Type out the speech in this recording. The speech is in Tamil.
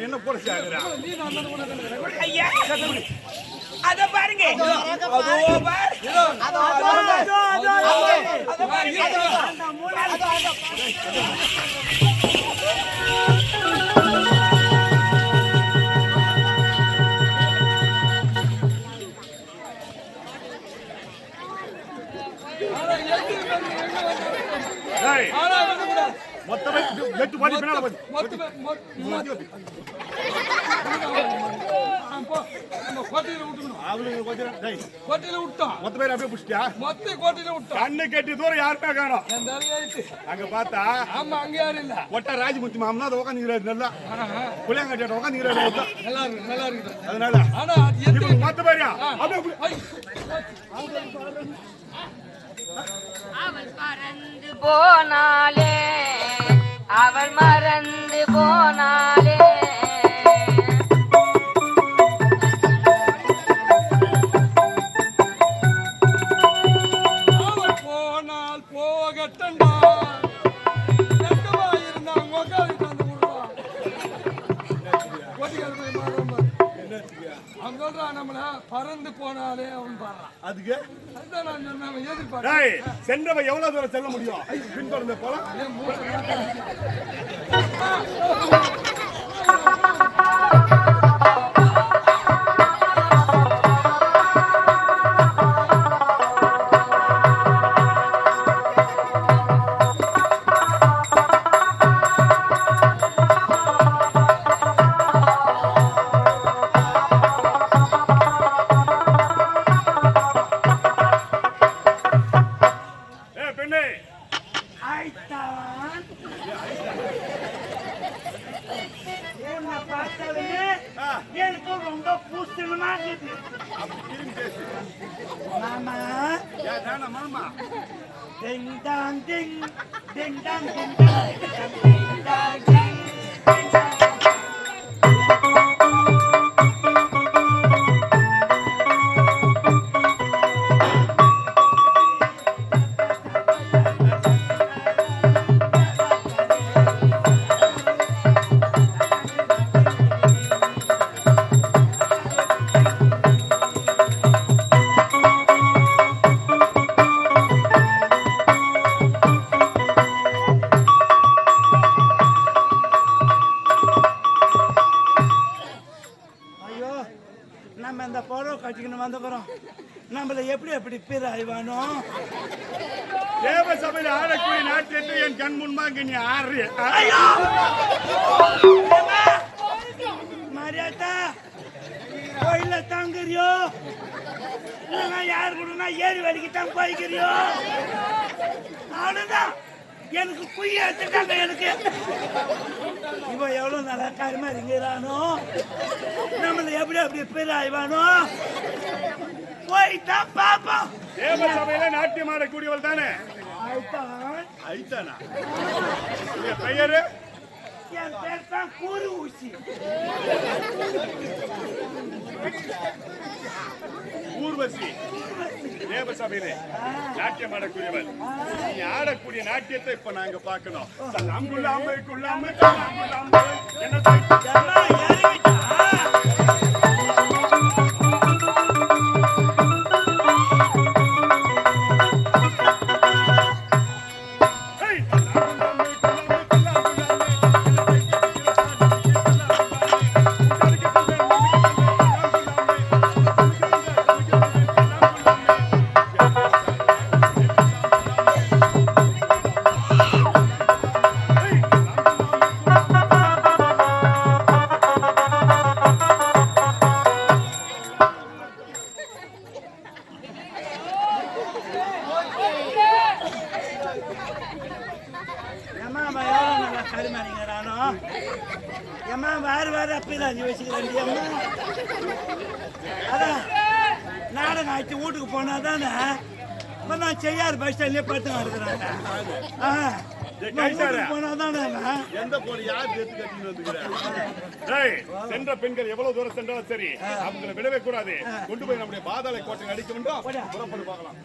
என்ன போட ஐயா அத பாருங்க மொத்தமே 8 பாடி பின்னால போய் மொத்தமே கோட்டையில விட்டுறோம் அவளுக்கு கொஞ்சம் டேய் கோட்டையில விட்டோம் மொத்த பேர் அப்படியே புடிச்சியா மொத்த கோட்டையில விட்டோம் கண்ணு கெட்டி தூரம் யாருமே காணோம் அந்த ஆயிட்டு அங்க பார்த்தா ஆமா அங்க யாரும் இல்ல ஒட்ட ராஜமுத்தி மாமனா அத உட்கார்ந்துக்கிறாரு நல்லா புளியங்கட்டிட்ட உட்கார்ந்துக்கிறாரு நல்லா இருக்கு அதனால ஆனா இது மொத்த பேரியா அப்படியே அவள் மறந்து போனாலே அவள் மறந்து போனாலே அவள் போனால் போகட்டண்டா எங்கமா இருந்தாங்க உட்காந்து வந்து விடுவான் கோட்டிக்கார போய் மாறுவான் அவன் சொல்றான் நம்மள பறந்து போனாலே அவன் பாடுறான் அதுக்கு அதுதான் நான் சொன்னேன் எதிர்பார்க்க சென்றவ எவ்வளவு தூரம் செல்ல முடியும் பின்தொடர்ந்து போலாம் நம்மள எப்படி எப்படி பேர் ஆய்வானோ தேவ சபையில் ஆடக்கூடிய நாட்டிற்கு என் கண் முன்பாக நீ ஆறு மரியாதா கோயில தாங்குறியோ யாரு கூட ஏறி வலிக்கு தான் போய்க்கிறியோ அவ்வளவுதான் எனக்கு குய்ய எடுத்துட்டாங்க எனக்கு இவன் எவ்வளவு நல்லா காரியமா இருக்கிறானோ நம்மள எப்படி அப்படி பேர் ஆய்வானோ போய்தான் பாப்போம். தேவ சபையில நாட்டியம் ஆடக்கூடியவள் தானே ஐத்தானா பெயரு என் பேர் தான் கூறு ஊசி ஊர்வசி தேவ சபையிலே நாட்டியம் ஆடக்கூடியவள் நீ ஆடக்கூடிய நாட்டியத்தை இப்ப நாங்க பாக்கணும் என்ன மயிலாஞ்சி வச்சுக்கிறேன் அம்மா. அதான் நாடகம் ஆயிடுச்சு வீட்டுக்கு போனா தானே நான் செய்யார் பஸ் ஸ்டாண்ட்லயே படுத்து இருக்கிறாங்க. போனா தானே எந்த போன யார் சேர்த்து கட்டிட்டு வந்துக்கிறேன். சென்ற பெண்கள் எவ்வளவு தூரம் சென்றாலும் சரி அவங்களை விடவே கூடாது. கொண்டு போய் நம்முடைய பாதாள கோட்டை அடிக்க வேண்டும். புறப்பட்டு பார்க்கலாம்.